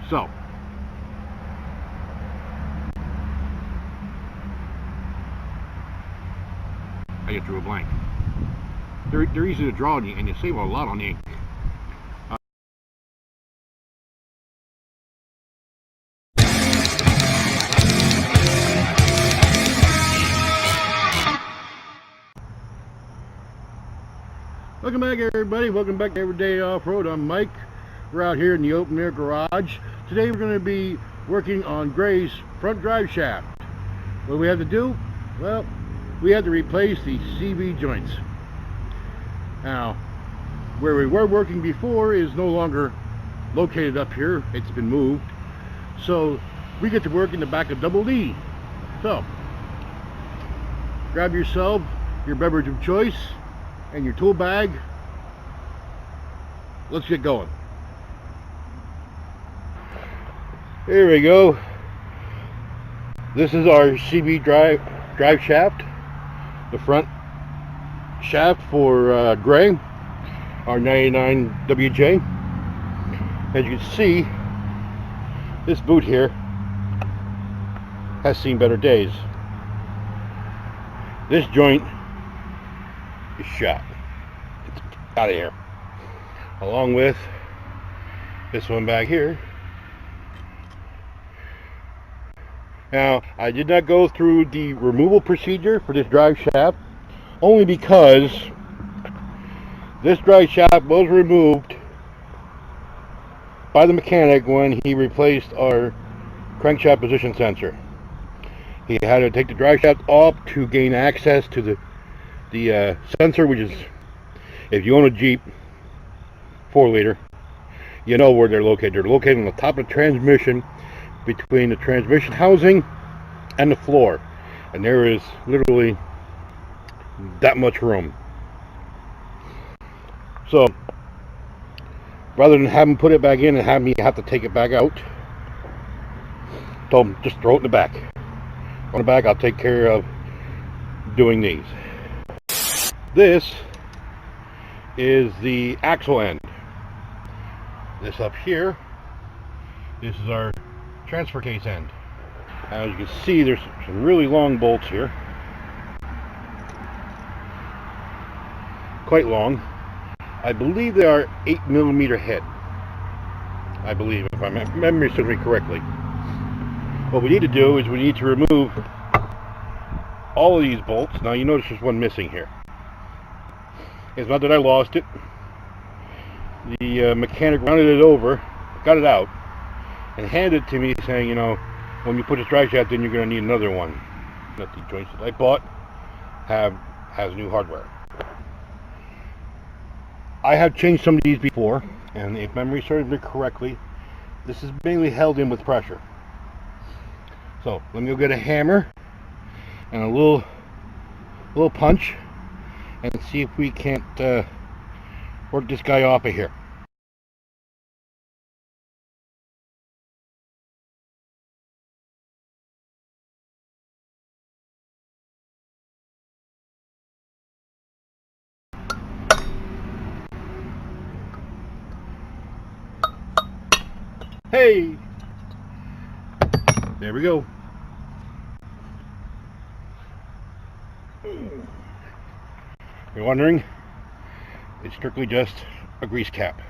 So, I just drew a blank. They're easy to draw and you save a lot on ink. Welcome back, everybody. Welcome back to Everyday Off-Road. I'm Mike. We're out here in the open air garage. Today we're going to be working on Gray's front drive shaft. What do we have to do? Well, we had to replace the CV joints. Now, where we were working before is no longer located up here. It's been moved. So we get to work in the back of Double D. So, grab yourself your beverage of choice and your tool bag. Let's get going. Here we go. This is our CV drive shaft, the front shaft for Gray, our 99 WJ. As you can see, this boot here has seen better days. This joint is shot. It's out of here. Along with this one back here. Now, I did not go through the removal procedure for this drive shaft, only because this drive shaft was removed by the mechanic when he replaced our crankshaft position sensor. He had to take the drive shaft off to gain access to the sensor, which is, if you own a Jeep 4-liter, you know where they're located. They're located on the top of the transmission, between the transmission housing and the floor, and there is literally that much room. So rather than have him put it back in and have me have to take it back out, told him just throw it in the back. On the back, I'll take care of doing these. This is the axle end. This up here, this is our transfer case end. As you can see, there's some really long bolts here. Quite long. I believe they are 8mm head. I believe, if my memory serves me correctly. What we need to do is we need to remove all of these bolts. Now you notice there's one missing here. It's not that I lost it. The mechanic rounded it over, got it out, and handed it to me saying, you know, when you put this drive shaft in, you're going to need another one. That the joints that I bought has new hardware. I have changed some of these before, and if memory serves me correctly, this is mainly held in with pressure. So let me go get a hammer and a little punch and see if we can't work this guy off of here. Hey! There we go. You're wondering? It's strictly just a grease cap.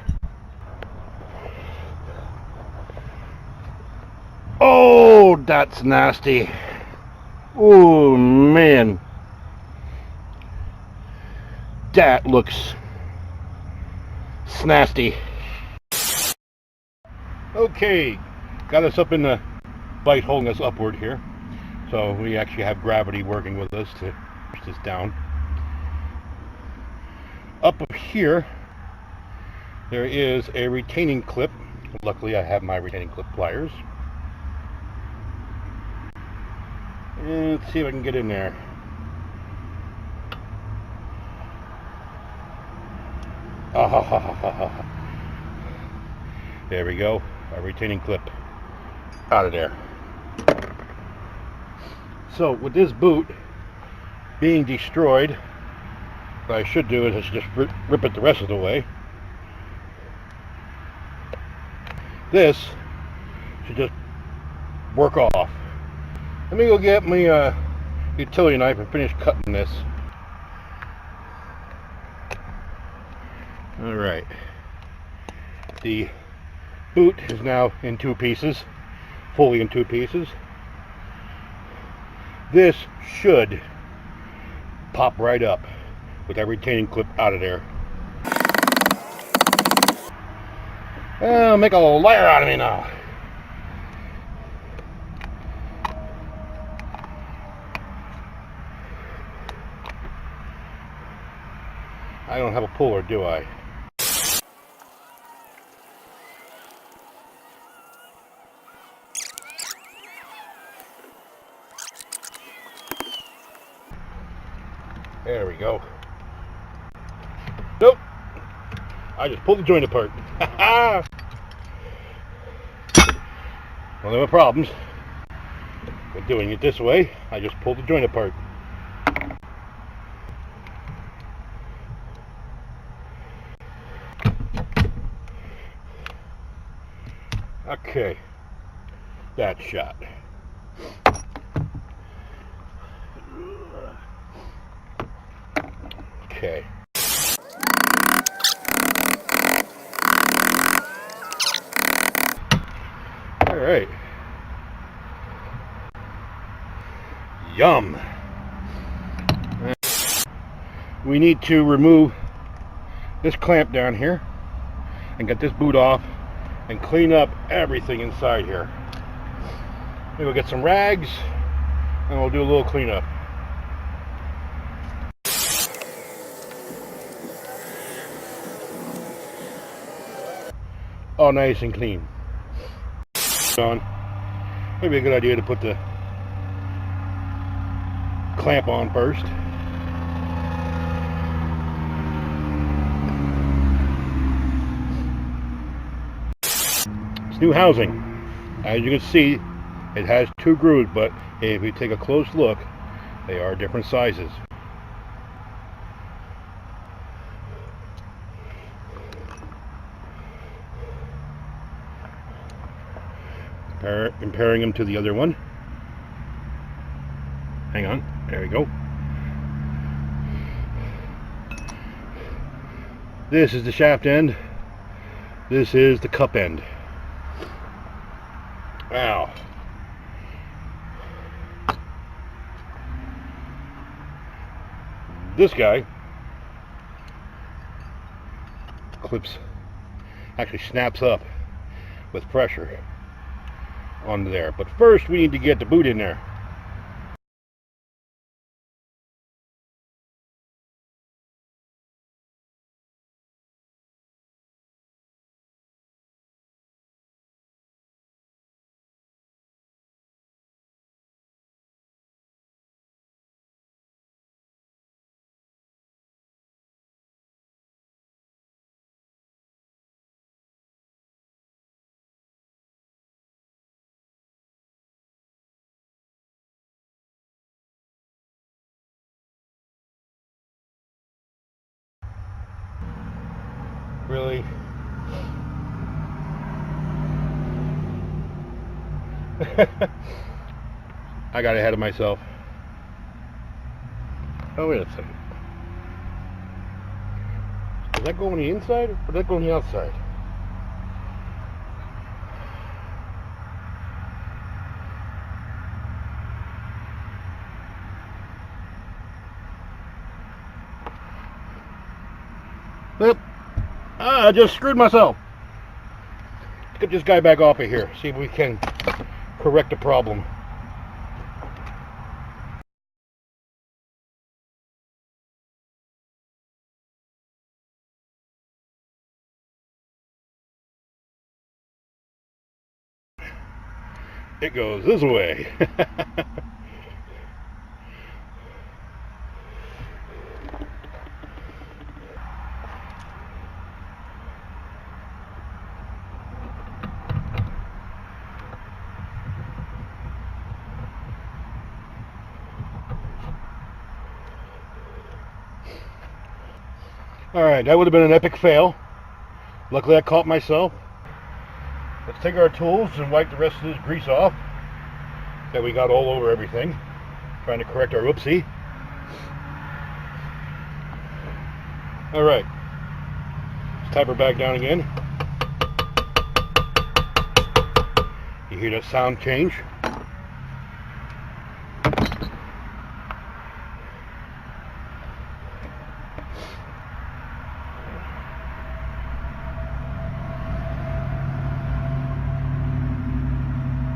Oh, that's nasty. Oh, man. That looks snasty. Okay, got us up in the light, holding us upward here. So we actually have gravity working with us to push this down. Up here, there is a retaining clip. Luckily, I have my retaining clip pliers. And let's see if I can get in there. There we go. A retaining clip out of there. So with this boot being destroyed, what I should do is just rip it the rest of the way. This should just work off. Let me go get my utility knife and finish cutting this. Alright. The boot is now in 2 pieces, fully in 2 pieces. This should pop right up with that retaining clip out of there. Make a liar out of me now. I don't have a puller, do I? There we go. Nope. I just pulled the joint apart. One of the problems with doing it this way, I just pulled the joint apart. Okay, that's shot. Okay. All right. Yum. We need to remove this clamp down here and get this boot off and clean up everything inside here. Maybe we'll get some rags and we'll do a little cleanup. All nice and clean. On. Maybe a good idea to put the clamp on first. It's new housing. As you can see, it has 2 grooves, but if you take a close look, they are different sizes. Comparing them to the other one. Hang on, there we go. This is the shaft end. This is the cup end. Wow. This guy clips, actually snaps up with pressure onto there. But first we need to get the boot in there. Really? I got ahead of myself. Oh, wait a second. Does that go on the inside or does that go on the outside? Yep. I just screwed myself. Let's get this guy back off of here. See if we can correct the problem. It goes this way. Alright, that would have been an epic fail. Luckily I caught myself. Let's take our tools and wipe the rest of this grease off that we got all over everything. Trying to correct our whoopsie. Alright. Let's type her back down again. You hear that sound change?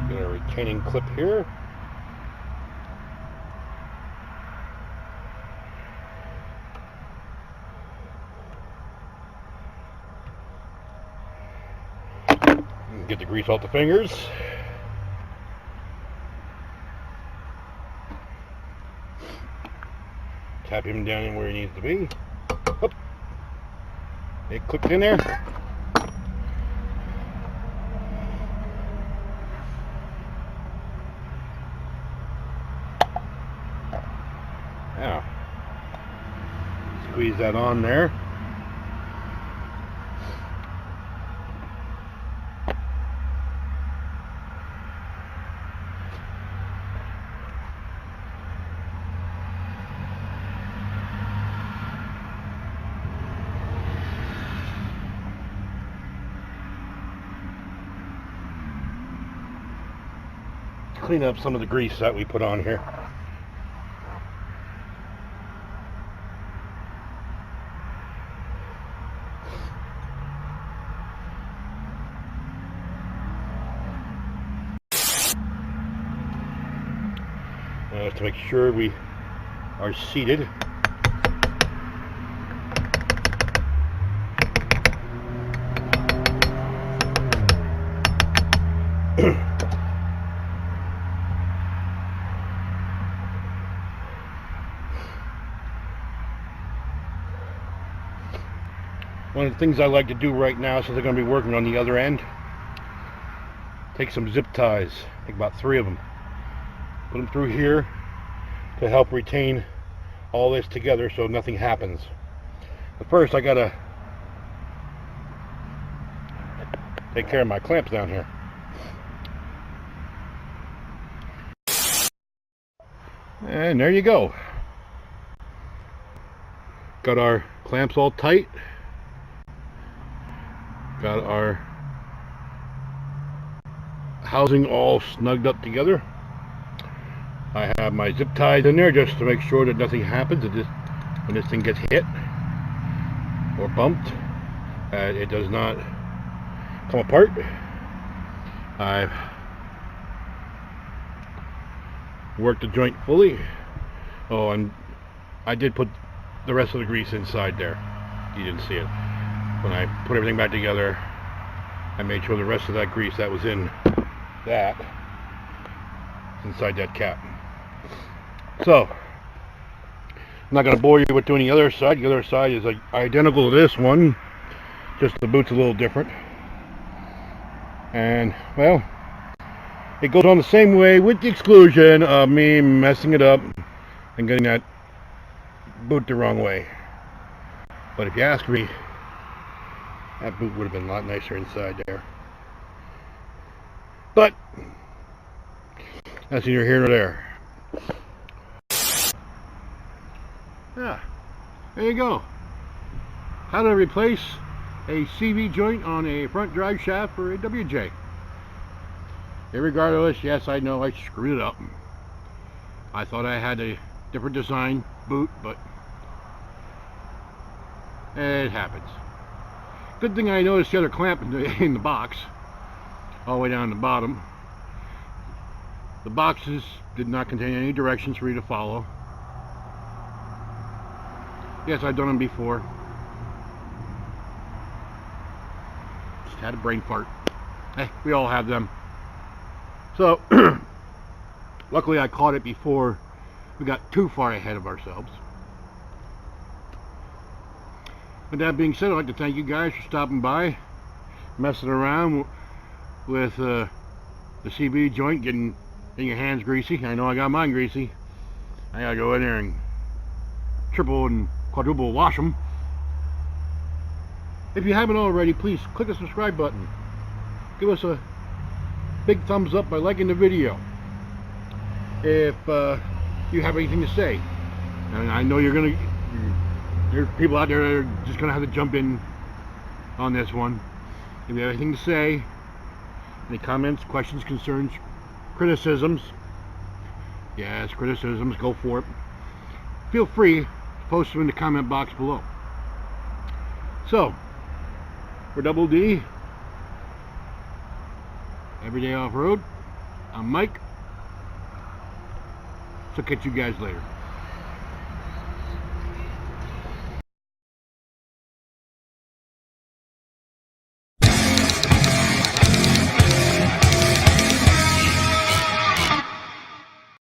Got a retaining clip here. Get the grease off the fingers. Tap him down in where he needs to be. Oop. It clicked in there. Now, squeeze that on there. Clean up some of the grease that we put on here. To make sure we are seated. One of the things I like to do right now, since they're going to be working on the other end, take some zip ties, take about 3 of them, put them through here to help retain all this together so nothing happens. But first I gotta take care of my clamps down here. And there you go. Got our clamps all tight. Got our housing all snugged up together. I have my zip ties in there just to make sure that nothing happens when this thing gets hit or bumped. It does not come apart. I've worked the joint fully. Oh, and I did put the rest of the grease inside there. You didn't see it. When I put everything back together, I made sure the rest of that grease that was in that is inside that cap. So, I'm not going to bore you with doing the other side. The other side is identical to this one, just the boot's a little different. And, well, it goes on the same way with the exclusion of me messing it up and getting that boot the wrong way. But if you ask me, that boot would have been a lot nicer inside there. But that's neither here nor there. Yeah, there you go. How to replace a CV joint on a front drive shaft for a WJ. Irregardless, yes, I know I screwed it up. I thought I had a different design boot, but it happens. Good thing I noticed the other clamp in the box, all the way down the bottom. The boxes did not contain any directions for you to follow. Yes, I've done them before. Just had a brain fart. Hey, we all have them. So, luckily I caught it before we got too far ahead of ourselves. With that being said, I'd like to thank you guys for stopping by, messing around with the CV joint, getting your hands greasy. I know I got mine greasy. I gotta go in there and triple and quadruple wash them. If you haven't already, please click the subscribe button. give us a big thumbs up by liking the video. If you have anything to say, and I know there's people out there that are just gonna have to jump in on this one. If you have anything to say, any comments, questions, concerns, criticisms, yes, criticisms, go for it. Feel free to post them in the comment box below. So, for Double D, Everyday Off-Road, I'm Mike. So catch you guys later.